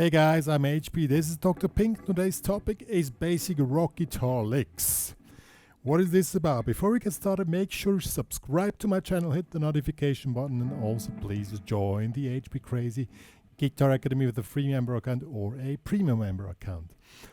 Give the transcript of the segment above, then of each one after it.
Hey guys, I'm HP. This is Dr. Pink. Today's topic is basic rock guitar licks. What is this about? Before we get started, make sure to subscribe to my channel, hit the notification button, and also please join the HPCrazy Guitar Academy with a free member account or a premium member account.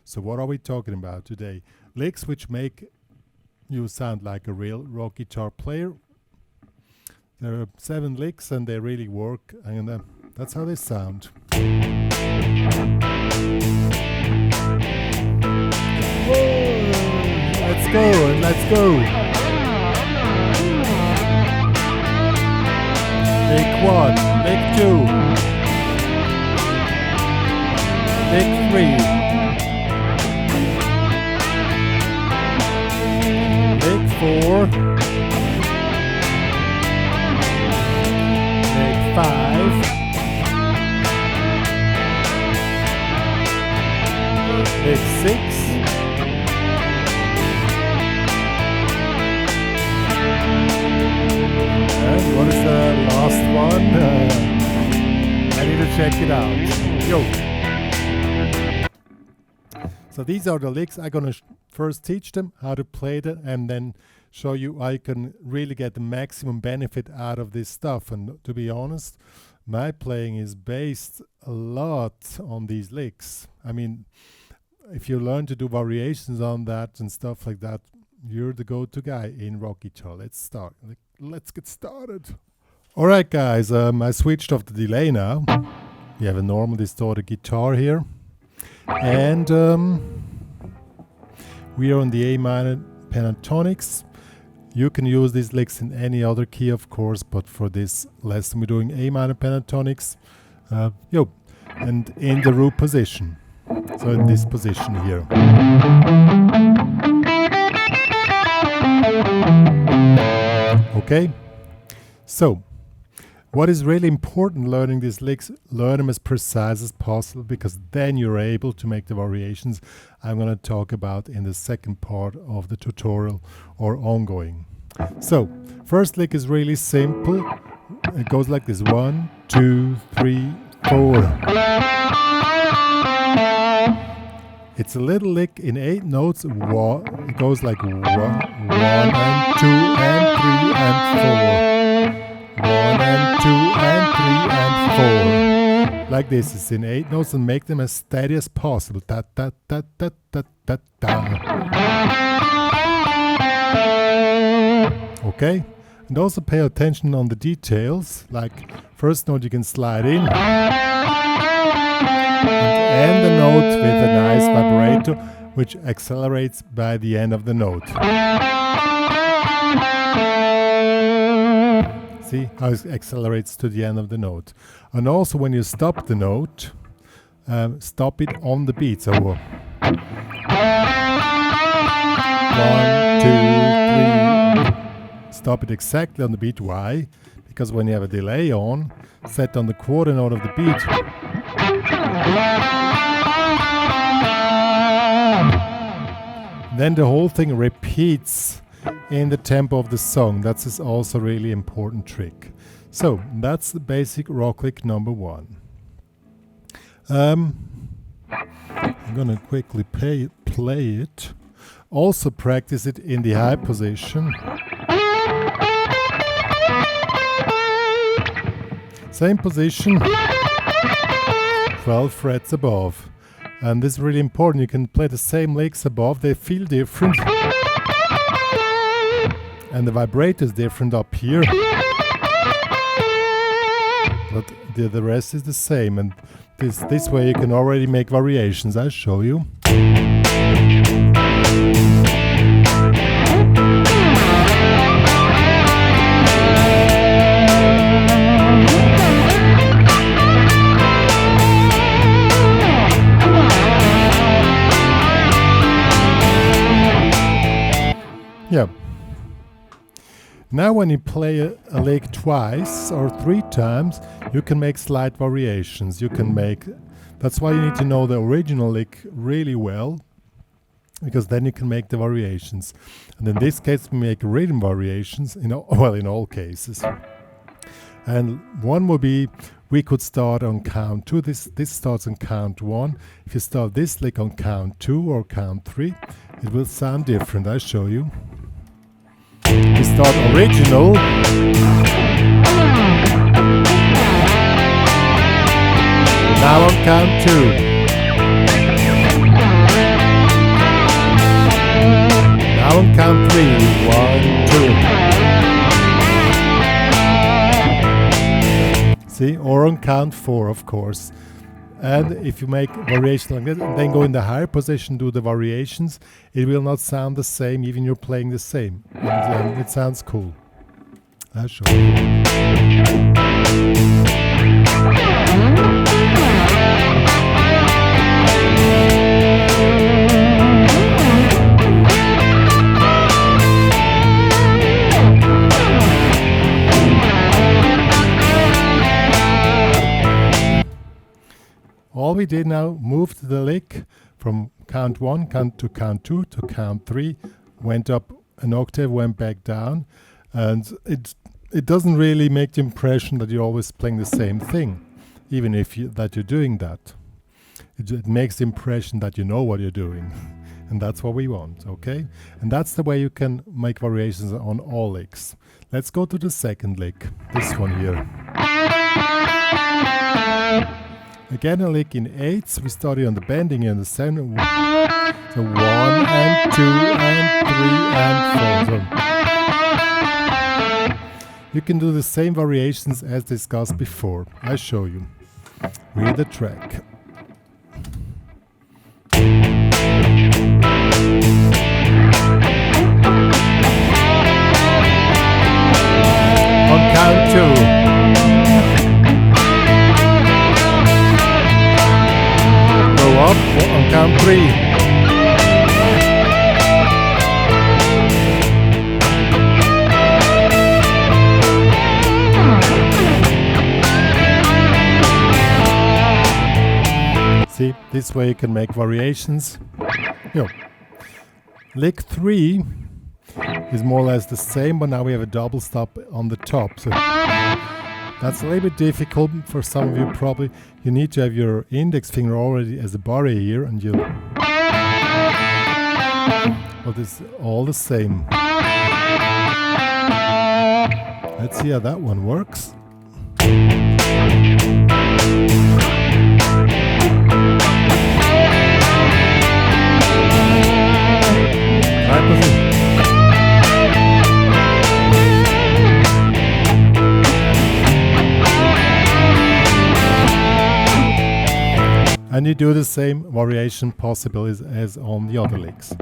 So what are we talking about today? Licks which make you sound like a real rock guitar player. There are 7 licks and they really work, and that's how they sound. Let's go, and let's go. Lick 1, lick 2, lick 3, lick 4, lick 5, lick 6, and what is the last one? I need to check it out. Yo! So these are the licks. I'm gonna first teach them how to play them and then show you how you can really get the maximum benefit out of this stuff. And to be honest, my playing is based a lot on these licks. I mean, if you learn to do variations on that and stuff like that, you're the go-to guy in rock guitar. Let's start. Let's get started. Alright guys, I switched off the delay now. We have a normal distorted guitar here. And we are on the A minor pentatonics. You can use these licks in any other key, of course, but for this lesson we're doing A minor pentatonics. And in the root position. So in this position here. Okay, so what is really important learning these licks, learn them as precise as possible, because then you're able to make the variations I'm going to talk about in the second part of the tutorial or ongoing. So first lick is really simple. It goes like this: 1, 2, 3, 4. It's a little lick in 8 notes. It goes like 1 and 2 and 3 and 4. 1 and 2 and 3 and 4. Like this. It's in 8 notes, and make them as steady as possible. Da da da da da da da. Okay? And also pay attention on the details. Like first note you can slide in. And the note with a nice vibrato, which accelerates by the end of the note. See how it accelerates to the end of the note. And also when you stop the note, stop it on the beat. So 1, 2, 3. Stop it exactly on the beat. Why? Because when you have a delay on, set on the quarter note of the beat, then the whole thing repeats in the tempo of the song. That's also really important trick. So that's the basic rock lick number 1. I'm gonna quickly play it. Also practice it in the high position. Same position, 12 frets above. And this is really important. You can play the same licks above, they feel different. And the vibrato is different up here. But the rest is the same. And this way you can already make variations. I'll show you. Yeah. Now when you play a lick twice or 3 times, you can make slight variations. That's why you need to know the original lick really well, because then you can make the variations. And in this case we make rhythm variations in all cases. And one will be we could start on count 2. This starts on count 1. If you start this lick on count 2 or count 3, it will sound different. I'll show you. We start original. Now on count 2. Now on count 3. 1, 2. See, or on count 4, of course. And if you make variation like that, and then go in the higher position, do the variations, it will not sound the same, even you're playing the same. And it sounds cool. I'll show you. All we did now, moved the lick from count 1 to count 2 to count 3, went up an octave, went back down, and it doesn't really make the impression that you're always playing the same thing, even if that you're doing that. It makes the impression that you know what you're doing, and that's what we want, okay? And that's the way you can make variations on all licks. Let's go to the second lick, this one here. Again, a lick in 8s. We started on the bending in the 7. So 1 and 2 and 3 and 4. So you can do the same variations as discussed before. I'll show you. Read the track. On count 2. Up on count 3. See, this way you can make variations. Lick 3 is more or less the same, but now we have a double stop on the top. So that's a little bit difficult for some of you probably. You need to have your index finger already as a barrier here, and you. But it's all the same. Let's see how that one works. And you do the same variation possibilities as on the other licks.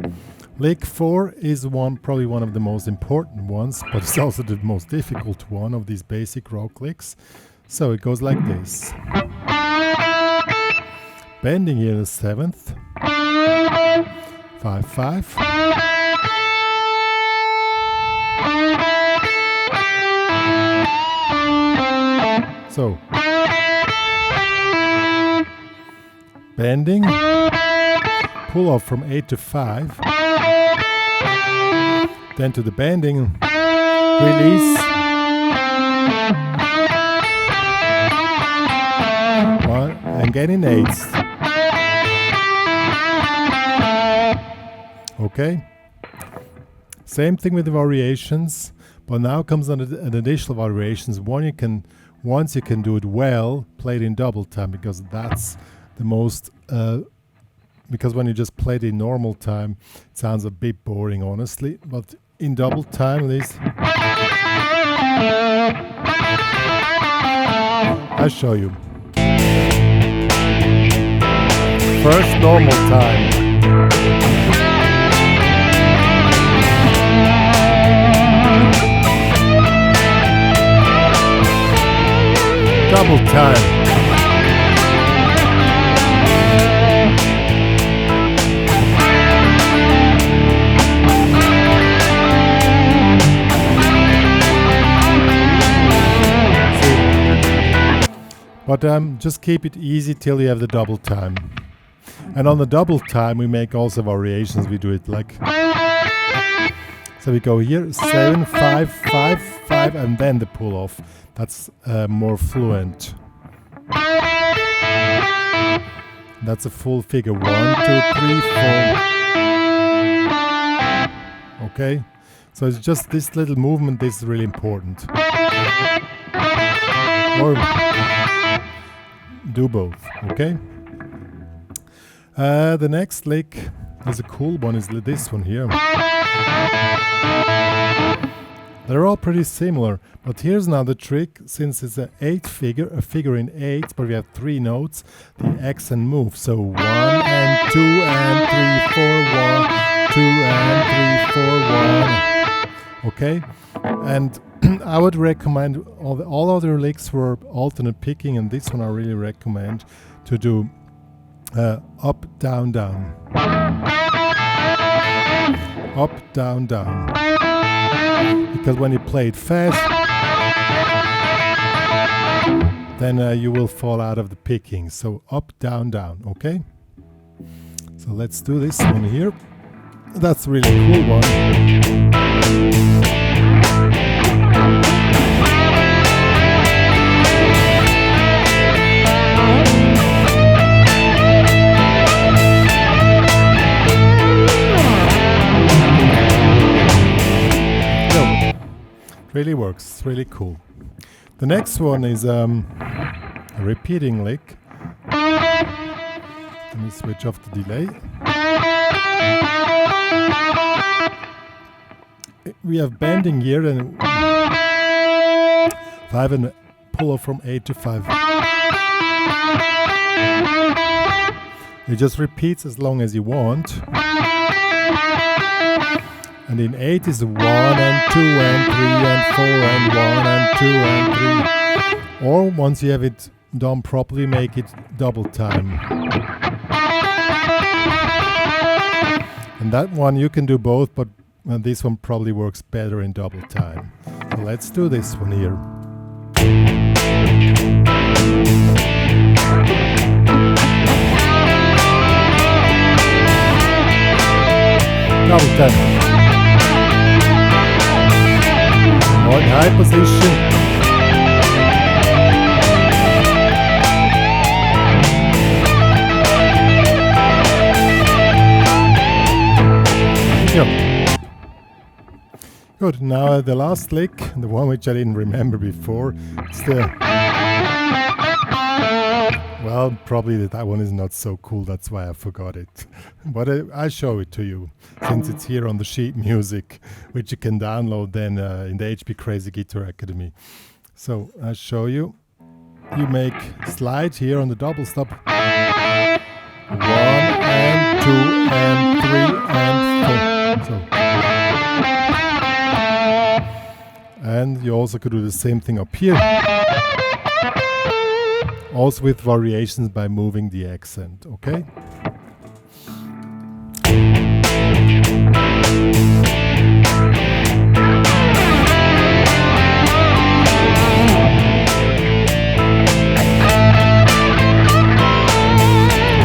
Lick 4 is probably one of the most important ones, but it's also the most difficult one of these basic rock licks. So it goes like this. Bending here in the 7th. 5, 5. So bending, pull off from 8 to 5, then to the bending, release, 1, and get in 8s. Okay, same thing with the variations, but now comes an additional variations. Once you can do it well, play it in double time, because that's the most, because when you just play it in normal time, it sounds a bit boring, honestly. But in double time, this, I'll show you. First normal time. Double time. But just keep it easy till you have the double time. And on the double time we make also variations. We do it like, so we go here 7, 5, 5, 5, and then the pull off. That's more fluent. That's a full figure. 1, 2, 3, 4. Okay? So it's just this little movement. This is really important. Or do both. Okay? The next lick is a cool one. Is this one here. They're all pretty similar, but here's another trick. Since it's a figure in 8, but we have 3 notes, the accent moves. So 1 and 2 and 3, 4, 1, 2 and 3, 4, 1. Okay, and I would recommend all other licks were alternate picking, and this one I really recommend to do up, down, down, up, down, down. Because when you play it fast, then you will fall out of the picking. So up, down, down, okay? So let's do this one here. That's a really cool one. Really works, really cool. The next one is a repeating lick. Let me switch off the delay. We have bending here and 5 and pull off from 8 to 5. It just repeats as long as you want. And in 8 is 1 and 2 and 3 and 4 and 1 and 2 and 3. Or once you have it done properly, make it double time. And that one you can do both, but this one probably works better in double time. So let's do this one here. Double time. More in high position. Yep. Good. Now the last lick, the one which I didn't remember before, it's the... Well, probably that one is not so cool, that's why I forgot it. But I show it to you, since it's here on the sheet music, which you can download then in the HPCrazy Guitar Academy. So I show you. You make slide here on the double stop. 1 and 2 and 3 and 4. So. And you also could do the same thing up here. Also with variations by moving the accent, okay?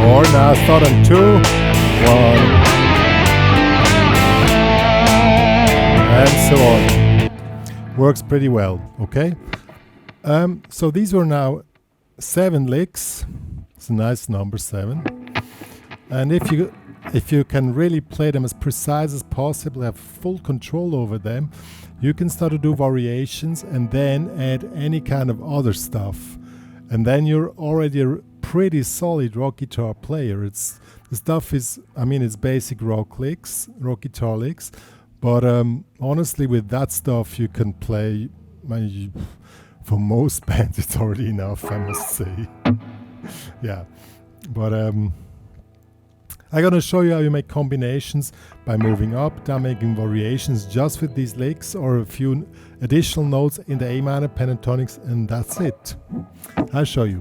Or now start on 2, 1. And so on. Works pretty well, okay? So these were now 7 licks. It's a nice number, 7. And if you can really play them as precise as possible, have full control over them, you can start to do variations and then add any kind of other stuff. And then you're already a pretty solid rock guitar player. The stuff is, I mean, it's basic rock guitar licks. But honestly, with that stuff, you can play... For most bands, it's already enough, I must say. Yeah, but I'm gonna show you how you make combinations by moving up, down, making variations just with these licks or a few additional notes in the A minor pentatonics, and that's it. I'll show you.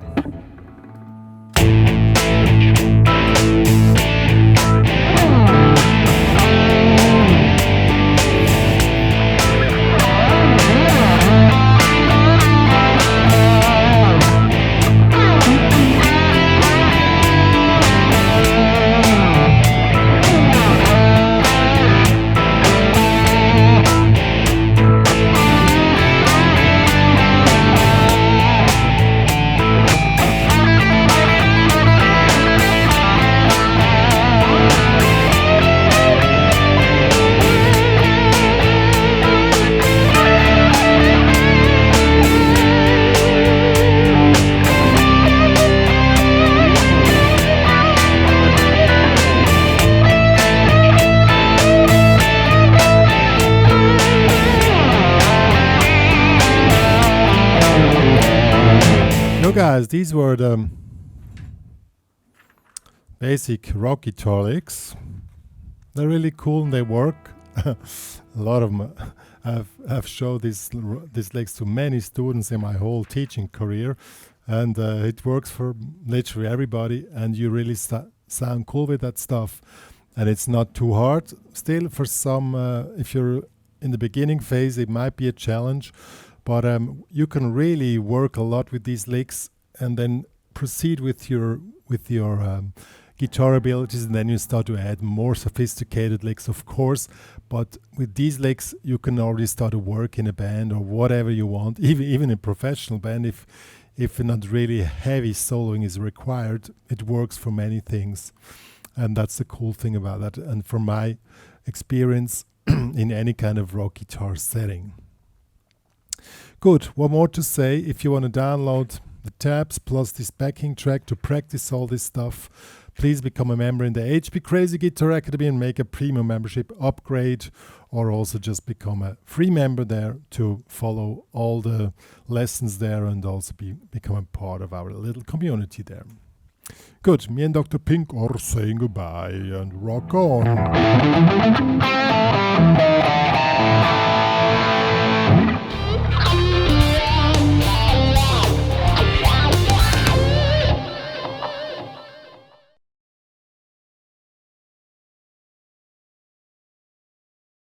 So guys, these were the basic rock guitar licks. They're really cool and they work. A lot of them. I've showed these licks to many students in my whole teaching career, and it works for literally everybody, and you really sound cool with that stuff. And it's not too hard. Still, for some, if you're in the beginning phase, it might be a challenge, but you can really work a lot with these licks and then proceed with your guitar abilities, and then you start to add more sophisticated licks, of course. But with these licks, you can already start to work in a band or whatever you want, even a professional band. If not really heavy soloing is required, it works for many things. And that's the cool thing about that. And from my experience in any kind of rock guitar setting. Good. One more to say. If you want to download the tabs plus this backing track to practice all this stuff, please become a member in the HPCrazy Guitar Academy and make a premium membership upgrade, or also just become a free member there to follow all the lessons there and also become a part of our little community there. Good, me and Dr. Pink are saying goodbye and rock on.